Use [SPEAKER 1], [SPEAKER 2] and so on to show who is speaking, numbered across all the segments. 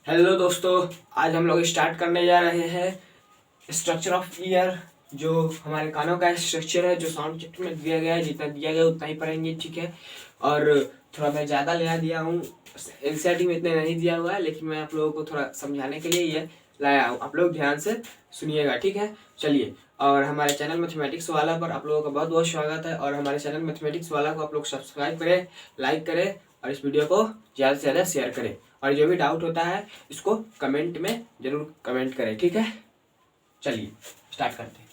[SPEAKER 1] Hello दोस्तों, आज हम लोग स्टार्ट करने जा रहे हैं स्ट्रक्चर ऑफ ईयर। जो हमारे कानों का स्ट्रक्चर है, जो साउंड चैप्टर में दिया गया है, जितना दिया गया उतना ही पढ़ेंगे, ठीक है। और थोड़ा मैं ज़्यादा ले दिया हूँ, एनसीईआरटी में इतने नहीं दिया हुआ है, लेकिन मैं आप लोगों को थोड़ा समझाने के लिए ये लाया हूँ। आप लोग ध्यान से सुनिएगा, ठीक है। चलिए, और हमारे चैनल मैथमेटिक्स वाला पर आप लोगों का बहुत बहुत स्वागत है। और हमारे चैनल मैथमेटिक्स वाला को आप लोग सब्सक्राइब करें, लाइक करें और इस वीडियो को ज़्यादा से ज़्यादा शेयर करें। और जो भी डाउट होता है इसको कमेंट में जरूर कमेंट करें, ठीक है। चलिए स्टार्ट करते हैं।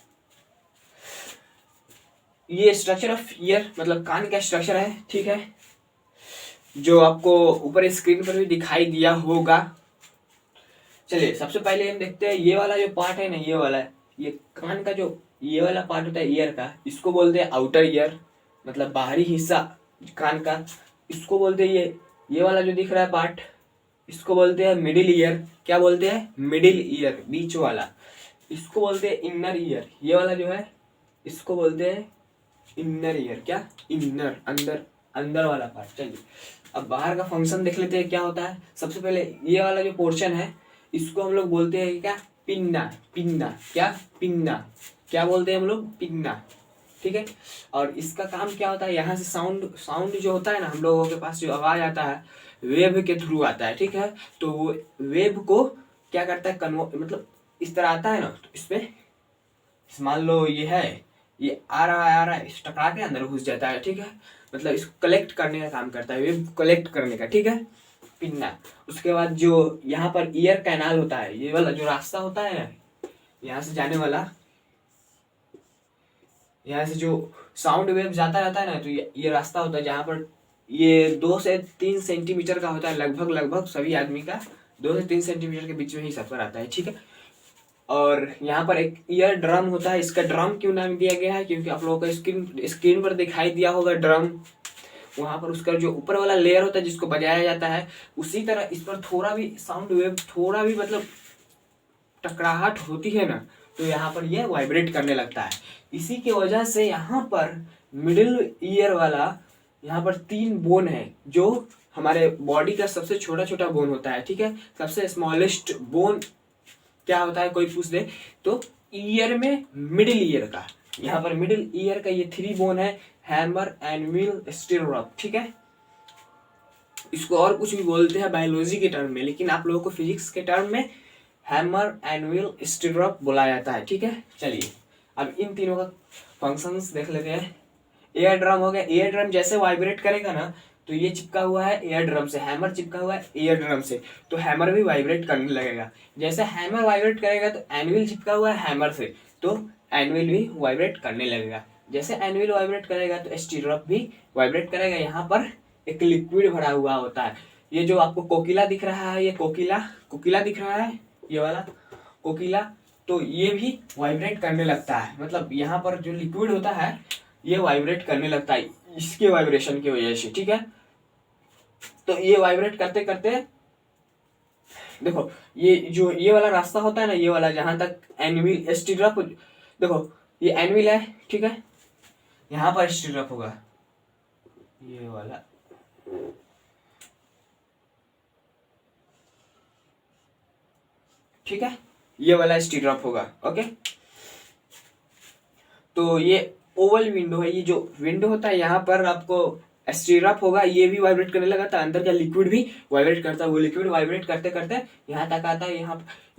[SPEAKER 1] ये स्ट्रक्चर ऑफ ईयर मतलब कान का स्ट्रक्चर है, ठीक है, जो आपको ऊपर स्क्रीन पर भी दिखाई दिया होगा। चलिए सबसे पहले हम देखते हैं ये वाला जो पार्ट है ना, ये वाला है, ये कान का जो ये वाला पार्ट होता है ईयर का, इसको बोलते हैं आउटर ईयर, मतलब बाहरी हिस्सा कान का। इसको बोलते हैं ये वाला जो दिख रहा है पार्ट, इसको बोलते हैं मिडिल ईयर। क्या बोलते हैं? मिडिल ईयर, बीच वाला। इसको बोलते हैं इनर ईयर। ये वाला जो है इसको बोलते हैं इनर ईयर। क्या? इनर, अंदर, अंदर वाला पार्ट। चलिए अब बाहर का फंक्शन देख लेते हैं क्या होता है। सबसे पहले ये वाला जो पोर्शन है इसको हम लोग बोलते हैं क्या? पिन्ना। पिन्ना। क्या? पिन्ना। क्या बोलते हैं हम लोग? पिन्ना, ठीक है। और इसका काम क्या होता है? यहाँ से साउंड साउंड जो होता है ना, हम लोगों के पास जो आवाज आता है वेव के थ्रू आता है, ठीक है। तो वो वेव को क्या करता है? मतलब इस तरह आता है ना, तो इसमें मान लो ये है, ये आ रहा है, इस टकरा के अंदर घुस जाता है, ठीक है। मतलब इसको कलेक्ट करने का काम करता है, वेव कलेक्ट करने का, ठीक है, पिन्ना। उसके बाद जो यहाँ पर ईयर कैनाल होता है, ये वाला जो रास्ता होता है ना, यहाँ से जाने वाला, यहाँ से जो साउंड वेव जाता रहता है ना, तो ये रास्ता होता है जहाँ पर ये 2 से 3 सेंटीमीटर का होता है, लगभग लगभग सभी आदमी का 2 से 3 सेंटीमीटर के बीच में ही सफर आता है, ठीक है। और यहाँ पर एक ईयर ड्रम होता है। इसका ड्रम क्यों नाम दिया गया है? क्योंकि आप लोगों को स्क्रीन पर दिखाई दिया होगा ड्रम। वहां पर उसका जो ऊपर वाला लेयर होता है जिसको बजाया जाता है, उसी तरह इस पर थोड़ा भी साउंड वेव, थोड़ा भी मतलब टकराहट होती है ना, तो यहाँ पर यह वाइब्रेट करने लगता है। इसी की वजह से यहाँ पर मिडिल ईयर वाला, यहाँ पर 3 बोन है, जो हमारे बॉडी का सबसे छोटा छोटा बोन होता है, ठीक है। सबसे स्मॉलेस्ट बोन क्या होता है, कोई पूछ दे तो ईयर में मिडिल ईयर का, यहाँ पर मिडिल ईयर का ये 3 बोन है, हैमर, एनविल, स्टिरअप, ठीक है। इसको और कुछ भी बोलते हैं बायोलॉजी के टर्म में, लेकिन आप लोगों को फिजिक्स के टर्म में हैमर, एनविल, स्टिरअप बोला जाता है, ठीक है। चलिए अब इन तीनों का फंक्शंस देख लेते हैं। एयर ड्रम हो गया। एयर ड्रम जैसे वाइब्रेट करेगा ना, तो ये चिपका हुआ है एयर ड्रम से, हैमर चिपका हुआ है एयर ड्रम से, तो हैमर भी वाइब्रेट करने लगेगा। जैसे हैमर वाइब्रेट करेगा तो एनविल चिपका हुआ है हैमर से, तो एनविल भी वाइब्रेट करने लगेगा। जैसे एनविल वाइब्रेट करेगा तो स्टीरअप भी वाइब्रेट करेगा। यहाँ पर एक लिक्विड भरा हुआ होता है। ये जो आपको कोकिला दिख रहा है, ये कोकिला कोकिला दिख रहा है, ये वाला कोकिला, तो ये भी वाइब्रेट करने लगता है। मतलब यहाँ पर जो लिक्विड होता है ये वाइब्रेट करने लगता है इसके वाइब्रेशन की वजह से, ठीक है। तो ये वाइब्रेट करते करते देखो, ये जो ये वाला रास्ता होता है ना, ये वाला जहां तक एनविल स्टीरअप, देखो ये एनविल है, ठीक है, यहाँ पर स्टीरअप होगा, ये वाला, ठीक है, ये वाला स्टीरअप होगा, ओके। तो ये ओवल विंडो है, ये जो विंडो होता है यहाँ पर आपको स्टीरअप होगा, ये भी वाइब्रेट करने लगा था, अंदर का लिक्विड भी वाइब्रेट करता है। वो लिक्विड वाइब्रेट करते करते यहाँ तक आता है।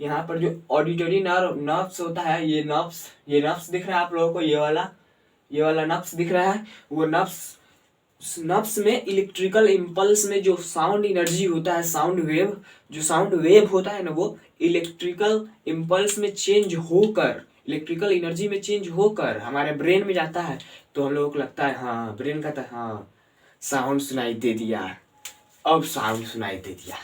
[SPEAKER 1] यहाँ पर जो ऑडिटरी नर्व्स होता है, ये नर्व्स दिख रहा है आप लोगों को, ये वाला नर्व्स दिख रहा है। वो नर्व्स में इलेक्ट्रिकल इम्पल्स में जो साउंड एनर्जी होता है, साउंड वेव होता है ना, वो इलेक्ट्रिकल इम्पल्स में चेंज होकर, इलेक्ट्रिकल एनर्जी में चेंज होकर हमारे ब्रेन में जाता है। तो हम लोगों को लगता है हाँ, ब्रेन कहता है हाँ साउंड सुनाई दे दिया, अब साउंड सुनाई दे दिया।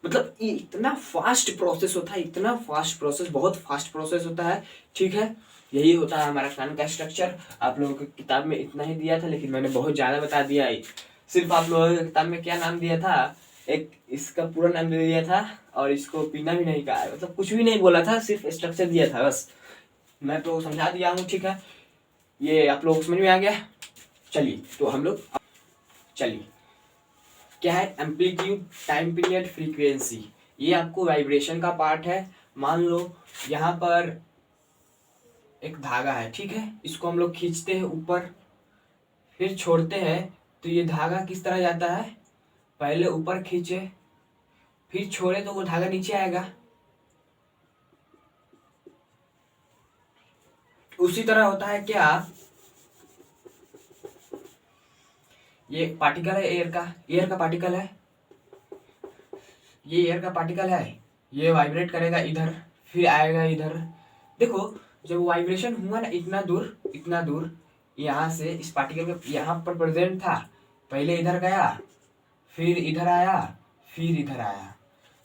[SPEAKER 1] मतलब ये इतना फास्ट प्रोसेस होता है, इतना फास्ट प्रोसेस, बहुत फास्ट प्रोसेस होता है, ठीक है। यही होता है हमारा कान का स्ट्रक्चर। आप लोगों की किताब में इतना ही दिया था, लेकिन मैंने बहुत ज़्यादा बता दिया है। सिर्फ आप लोगों की किताब में क्या नाम दिया था, एक इसका पूरा नाम दे दिया था, और इसको पीना भी नहीं कहा है, मतलब कुछ भी नहीं बोला था, सिर्फ स्ट्रक्चर दिया था बस। मैं तो समझा दिया हूँ, ठीक है। ये आप लोग समझ में आ गया। चलिए तो हम लोग, चलिए क्या है एम्पलीट्यूड, टाइम पीरियड, फ्रीक्वेंसी। ये आपको वाइब्रेशन का पार्ट है। मान लो यहाँ पर एक धागा है, ठीक है, इसको हम लोग खींचते हैं ऊपर, फिर छोड़ते हैं, तो ये धागा किस तरह जाता है, पहले ऊपर खींचे फिर छोड़े तो वो धागा नीचे आएगा। उसी तरह होता है क्या, ये पार्टिकल है एयर का पार्टिकल है, ये एयर का पार्टिकल है, ये वाइब्रेट करेगा इधर, फिर आएगा इधर। देखो जब वाइब्रेशन हुआ ना इतना दूर यहाँ से इस पार्टिकल के यहाँ पर प्रेजेंट था, पहले इधर गया, फिर इधर आया, फिर इधर आया,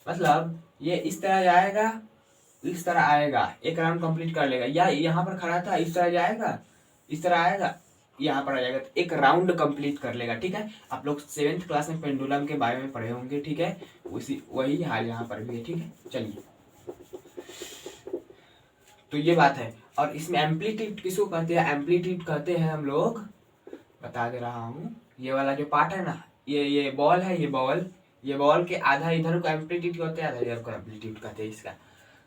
[SPEAKER 1] मतलब ये इस तरह जाएगा, इस तरह आएगा, एक राउंड कंप्लीट कर लेगा, या यहाँ पर खड़ा था इस तरह जाएगा, इस तरह आएगा, यहाँ पर आ जाएगा, तो एक राउंड कंप्लीट कर लेगा। ठीक है, आप लोग 7th क्लास में पेंडुलम के बारे में पढ़े होंगे। ठीक है, उसी वही हाल यहाँ पर भी है। ठीक है, चलिए, तो ये बात है। और इसमें एम्पलीट्यूड किसको कहते हैं, एम्पलीट्यूड कहते हैं हम लोग, बता दे रहा हूँ, ये वाला जो पार्ट है ना, ये बॉल है, ये बॉल के आधा इधर को एम्पलीट्यूड कहते हैं, आधा इधर को एम्पलीट्यूड कहते हैं। इसका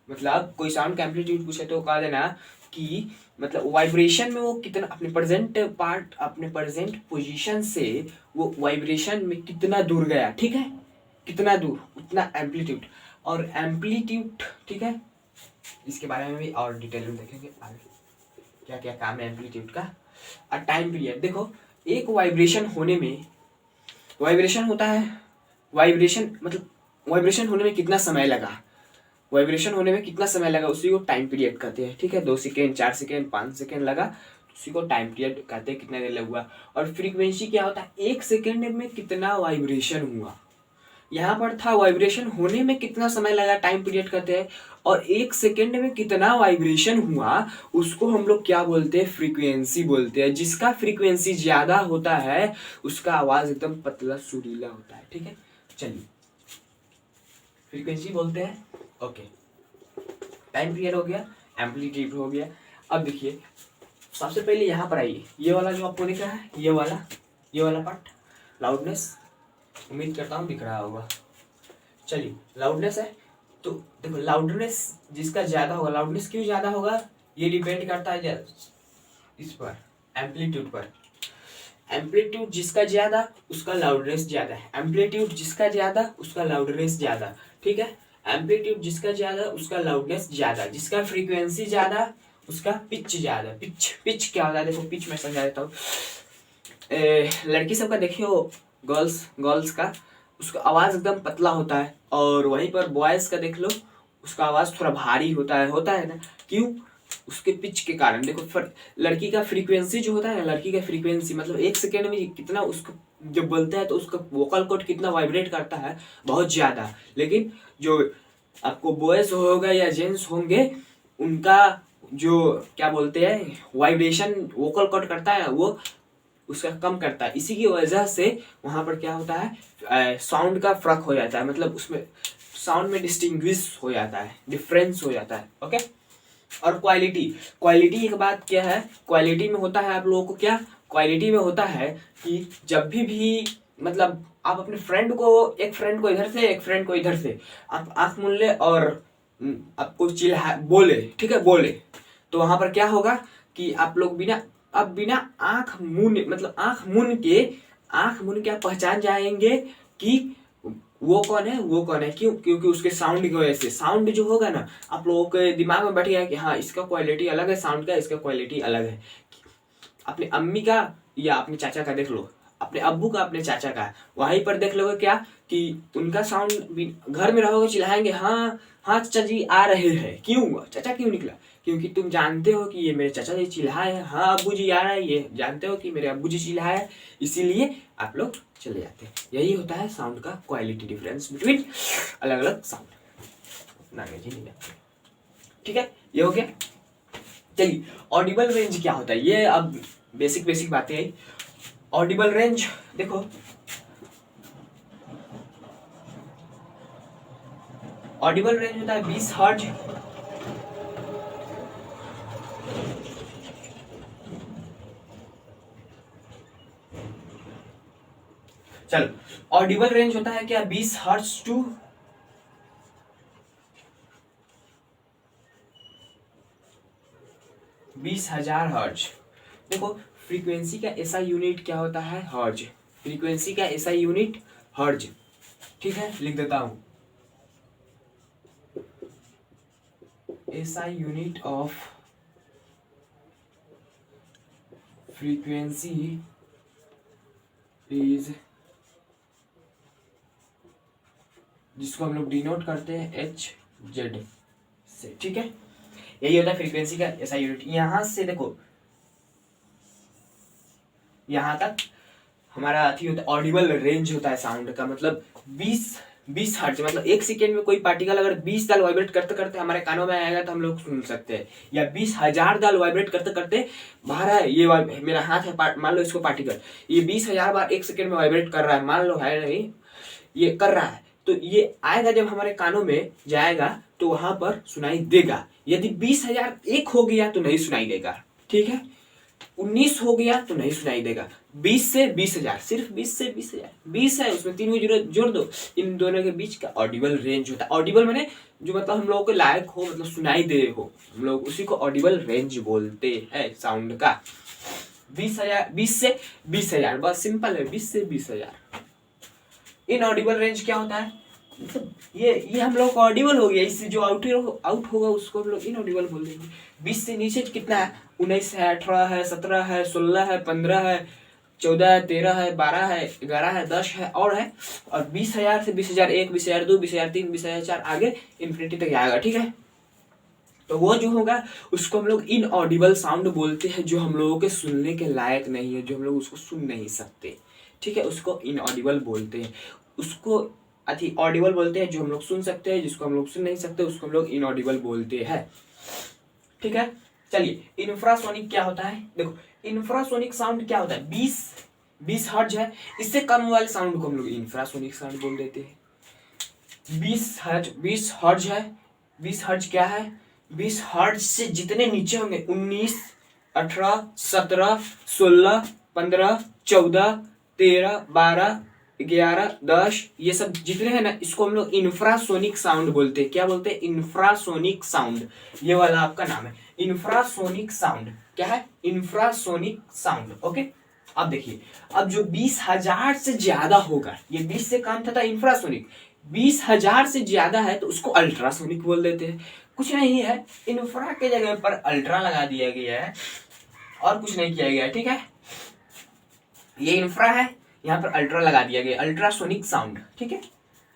[SPEAKER 1] मतलब कोई साउंड का एम्पलीट्यूड पूछे तो कह देना कि मतलब वाइब्रेशन में वो कितना अपने प्रेजेंट पोजीशन से वो वाइब्रेशन में कितना दूर गया। ठीक है, कितना दूर उतना एम्पलीट्यूड। और एम्पलीट्यूड, ठीक है, इसके बारे में भी और डिटेल में देखेंगे आगे क्या क्या काम है एम्पलीट्यूड का। और टाइम पीरियड, देखो एक वाइब्रेशन होने में, वाइब्रेशन होता है, वाइब्रेशन मतलब वाइब्रेशन होने में कितना समय लगा, वाइब्रेशन होने में कितना समय लगा, उसी को टाइम पीरियड कहते हैं। ठीक है, 2 सेकेंड, 4 सेकेंड, 5 सेकेंड लगा, उसी को टाइम पीरियड कहते हैं, कितना देर लगा। और फ्रीक्वेंसी क्या होता है, 1 सेकेंड में कितना वाइब्रेशन हुआ, यहाँ पर था वाइब्रेशन होने में कितना समय लगा, टाइम पीरियड कहते हैं। और 1 सेकेंड में कितना वाइब्रेशन हुआ, उसको हम लोग क्या बोलते हैं, फ्रीक्वेंसी बोलते हैं। जिसका फ्रीक्वेंसी ज्यादा होता है उसका आवाज एकदम पतला सुरीला होता है। ठीक है, चलिए, फ्रीक्वेंसी बोलते हैं। ओके, टाइम पीरियड हो गया, एम्पलीट्यूड हो गया। अब देखिए, सबसे पहले यहाँ पर आइए, ये वाला जो आपको दिख रहा है, ये वाला पार्ट, लाउडनेस, उम्मीद करता हूँ दिख रहा होगा। चलिए, लाउडनेस है, तो देखो लाउडनेस जिसका ज्यादा होगा, लाउडनेस क्यों ज्यादा होगा, ये डिपेंड करता है इस पर, एम्पलीट्यूड पर। एम्पलीट्यूड जिसका ज्यादा उसका लाउडनेस ज्यादा है, एम्पलीट्यूड जिसका ज्यादा उसका लाउडनेस ज्यादा। ठीक है, एम्पलीट्यूड जिसका ज्यादा उसका लाउडनेस ज्यादा, जिसका फ्रीक्वेंसी ज्यादा उसका पिच ज्यादा। पिच क्या होता है, देखो पिच मैं समझा देता हूँ। लड़की सबका देखियो, गर्ल्स का, उसका आवाज एकदम पतला होता है, और वहीं पर बॉयज का देख लो, उसका आवाज थोड़ा भारी होता है ना, क्यों, उसके पिच के कारण। देखो लड़की का फ्रीक्वेंसी जो होता है ना, लड़की का फ्रीक्वेंसी मतलब 1 सेकेंड में कितना उसको जब बोलता है तो उसका वोकल कॉर्ड कितना वाइब्रेट करता है, बहुत ज्यादा। लेकिन जो आपको बॉयज होगा या जेंट्स होंगे, उनका जो क्या बोलते हैं वाइब्रेशन वोकल कॉर्ड करता है वो उसका कम करता है। इसी की वजह से वहां पर क्या होता है, साउंड का फर्क हो जाता है, मतलब उसमें साउंड में डिस्टिंग्विश हो जाता है, डिफरेंस हो जाता है। ओके, और क्वालिटी एक बात क्या है, क्वालिटी में होता है आप लोगों को क्या, क्वालिटी में होता है कि जब भी मतलब आप अपने एक फ्रेंड को इधर से, एक फ्रेंड को इधर से आप आंख मूंद ले और आपको चिल्ला बोले, ठीक है, बोले, तो वहां पर क्या होगा कि आप लोग बिना आंख मूंद के आप पहचान जाएंगे कि वो कौन है। क्यों, क्योंकि उसके साउंड की वजह से, साउंड जो होगा ना आप लोगों के दिमाग में बैठ गया कि हाँ इसका क्वालिटी अलग है, साउंड का इसका क्वालिटी अलग है। अपने अम्मी का या अपने चाचा का देख लो, अपने अब्बू का अपने चाचा का, वहीं पर देख लोगे क्या कि उनका साउंड, घर में रहोगे चिल्लाएंगे, हाँ हाँ चाचा जी आ रहे हैं, क्यों चाचा क्यों निकला, क्योंकि तुम जानते हो कि ये मेरे चाचा जी चिल्लाए हैं, हाँ अब्बू जी आ रहा है, ये जानते हो कि मेरे अब्बू जी चिल्लाए हैं, इसीलिए आप लोग चले जाते हैं। यही होता है साउंड का क्वालिटी डिफरेंस बिटवीन अलग अलग साउंड। ठीक है, ये हो गया। चलिए, ऑडिबल रेंज क्या होता है, ये अब बेसिक बातें आई। ऑडिबल रेंज देखो, ऑडिबल रेंज होता है 20 हर्ट्ज, चलो ऑडिबल रेंज होता है क्या 20 हर्ट्ज टू 20,000 हर्ट्ज। देखो फ्रीक्वेंसी का एसआई यूनिट क्या होता है? हर्ट्ज। फ्रीक्वेंसी का एसआई यूनिट हर्ट्ज, ठीक है, लिख देता हूं। SI unit of frequency is, जिसको हम लोग डिनोट करते हैं एच जेड से, ठीक है। यही होता है फ्रीक्वेंसी का एसआई यूनिट। यहां से देखो यहां तक हमारा अथी होता है, ऑडिबल रेंज होता है साउंड का, मतलब 20 हर्ट्ज, मतलब 1 सेकेंड में कोई पार्टिकल अगर 20 दाल वाइब्रेट करते करते हमारे कानों में आएगा तो हम लोग सुन सकते हैं, या 20,000 दाल वाइब्रेट करते करते बाहर है, ये मेरा हाथ है, मान लो इसको पार्टिकल, ये 20,000 बार 1 सेकेंड में वाइब्रेट कर रहा है, मान लो है नहीं, ये कर रहा है, तो ये आएगा जब हमारे कानों में जाएगा तो वहां पर सुनाई देगा। यदि 20,000 एक हो गया तो नहीं सुनाई देगा, ठीक है। 19 हो गया तो नहीं सुनाई देगा। 20 से 20,000, सिर्फ 20 से 20,000, 20 है उसमें 3 को जोड़ दो, इन दोनों के बीच का ऑडिबल रेंज होता है। ऑडिबल माने जो मतलब हम लोगों को लायक हो, मतलब सुनाई दे हो, हम लोग उसी को ऑडिबल रेंज बोलते हैं साउंड का। 20,000, 20 से 20,000, बस सिंपल है, 20 से 20,000। इनऑडिबल रेंज क्या होता है? मतलब ये हम लोग का ऑडिबल हो गया, इससे जो आउट होगा उसको हम लोग इनऑडिबल बोल देंगे। 20 से नीचे कितना है? 19 है, 18 है, 17 है, 16 है, 15 है, 14 है, 13 है, 12 है, 11 है, 10 है और है। और 20,000 से 20,001, 20,002, 20,003, 20,004 आगे इन्फिनिटी तक आएगा, ठीक है। तो वो जो होगा उसको हम लोग इनऑडिबल साउंड बोलते हैं, जो हम लोगों के सुनने के लायक नहीं है, जो हम लोग उसको सुन नहीं सकते, ठीक है, उसको इनऑडिबल बोलते हैं। उसको अति ऑडिबल बोलते हैं जो हम लोग सुन सकते हैं, जिसको हम लोग सुन नहीं सकते उसको हम लोग इनऑडिबल बोलते हैं, ठीक है। चलिए इंफ्रासोनिक क्या होता है? देखो इंफ्रासोनिक साउंड क्या होता है? 20 हर्ट्ज है, इससे कम वाले साउंड को हम लोग इंफ्रासोनिक साउंड बोल देते हैं। 20 हर्ट्ज है, 20 हर्ट्ज क्या है? 20 हर्ट्ज से जितने नीचे होंगे, 19, 18, 17, 16, 15, 14, 13, 12, 11, 10, ये सब जितने हैं ना, इसको हम लोग इंफ्रासोनिक साउंड बोलते हैं। क्या बोलते हैं? Infrasonic sound. ये वाला आपका नाम है इंफ्रासोनिक साउंड। क्या है? Infrasonic sound. ओके, अब देखिए, अब जो 20,000 से ज्यादा होगा, ये 20 से कम था इंफ्रासोनिक, 20,000 से ज्यादा है तो उसको अल्ट्रासोनिक बोल देते हैं। कुछ नहीं है, इंफ्रा के जगह पर अल्ट्रा लगा दिया गया है और कुछ नहीं किया गया है, ठीक है। ये इंफ्रा है, यहाँ पर अल्ट्रा लगा दिया गया, अल्ट्रासोनिक साउंड, ठीक है।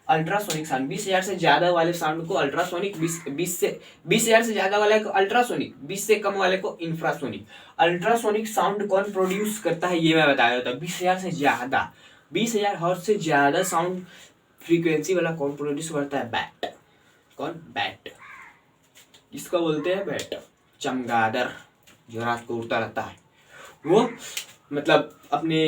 [SPEAKER 1] अल्ट्रासोनिक साउंड 20,000 से ज्यादा वाले साउंड को अल्ट्रासोनिक, 20,000 से ज्यादा वाले को अल्ट्रासोनिक, 20 से कम वाले को इंफ्रासोनिक। अल्ट्रासोनिक साउंड कौन प्रोड्यूस करता है ये मैं बता देता हूँ। 20,000 से ज्यादा, 20,000 हर्ट्ज से ज्यादा साउंड फ्रीक्वेंसी वाला कौन प्रोड्यूस करता है? बैट। कौन? बैट। इसको बोलते हैं बैट, चमगादड़, जो रात को उड़ता रहता है। वो मतलब अपने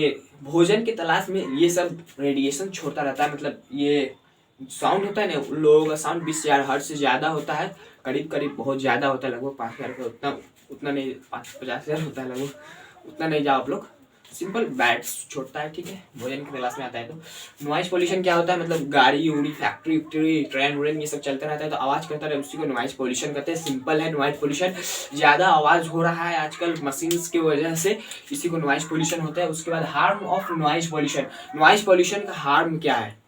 [SPEAKER 1] भोजन की तलाश में ये सब रेडिएशन छोड़ता रहता है। मतलब ये साउंड होता है ना, उन लोगों का साउंड 20,000 हर्ट्ज से ज्यादा होता है, करीब करीब बहुत ज्यादा होता है, लगभग 5,000 का, उतना नहीं, 50,000 होता है लगभग, उतना नहीं जाओ आप लोग। सिंपल बैट्स छोड़ता है, ठीक है, भोजन की तलाश में आता है। तो नॉइज पोल्यूशन क्या होता है? मतलब गाड़ी उड़ी, फैक्ट्री ट्रेन व्रेन ये सब चलते रहता है तो आवाज करता है, उसी को नॉइज पोल्यूशन कहते हैं। सिंपल है, नॉइज पोल्यूशन। ज्यादा आवाज हो रहा है आजकल मशीन्स की वजह से, इसी को नॉइज पोल्यूशन होता है। उसके बाद harm of noise pollution. Noise pollution का हार्म क्या है?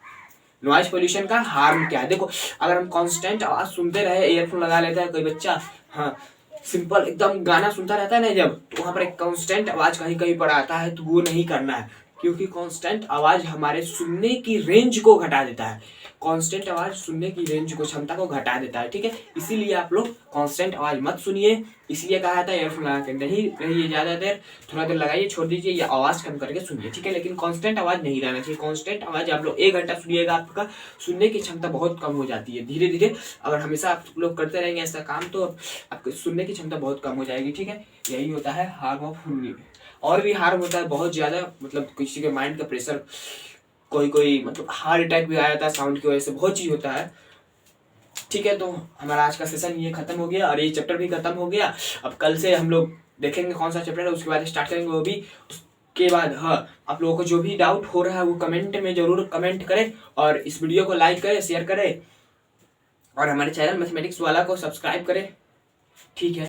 [SPEAKER 1] नॉइज पोल्यूशन का हार्म क्या है? देखो, अगर हम कांस्टेंट आवाज सुनते रहे, ईयरफोन लगा लेता है कोई बच्चा, हाँ सिंपल एकदम गाना सुनता रहता है ना जब, तो वहां पर एक कांस्टेंट आवाज कहीं कहीं पर आता है, तो वो नहीं करना है, क्योंकि कांस्टेंट आवाज हमारे सुनने की रेंज को घटा देता है। कांस्टेंट आवाज सुनने की रेंज को, क्षमता को घटा देता है, ठीक है। इसीलिए आप लोग कांस्टेंट आवाज मत सुनिए, इसलिए कहा जाता है ईयरफोन लगा के नहीं रहिए ज्यादा देर, थोड़ा देर लगाइए, छोड़ दीजिए, या आवाज कम करके सुनिए, ठीक है। लेकिन कांस्टेंट आवाज नहीं रहना चाहिए। कांस्टेंट आवाज आप लोग 1 घंटा सुनिएगा, आपका सुनने की क्षमता बहुत कम हो जाती है। धीरे धीरे अगर हमेशा आप लोग करते रहेंगे ऐसा काम, तो आपकी सुनने की क्षमता बहुत कम हो जाएगी, ठीक है। यही होता है हार्म ऑफ सुनने। और भी हार्म होता है बहुत ज्यादा, मतलब किसी के माइंड का प्रेशर, कोई मतलब हार्ट अटैक भी आ जाता है साउंड की वजह से, बहुत चीज होता है, ठीक है। तो हमारा आज का सेशन ये खत्म हो गया और ये चैप्टर भी खत्म हो गया। अब कल से हम लोग देखेंगे कौन सा चैप्टर है, उसके बाद स्टार्ट करेंगे वो भी। उसके बाद हाँ, आप लोगों को जो भी डाउट हो रहा है वो कमेंट में जरूर कमेंट करें, और इस वीडियो को लाइक करें, शेयर करें, और हमारे चैनल मैथमेटिक्स वाला को सब्सक्राइब करें, ठीक है।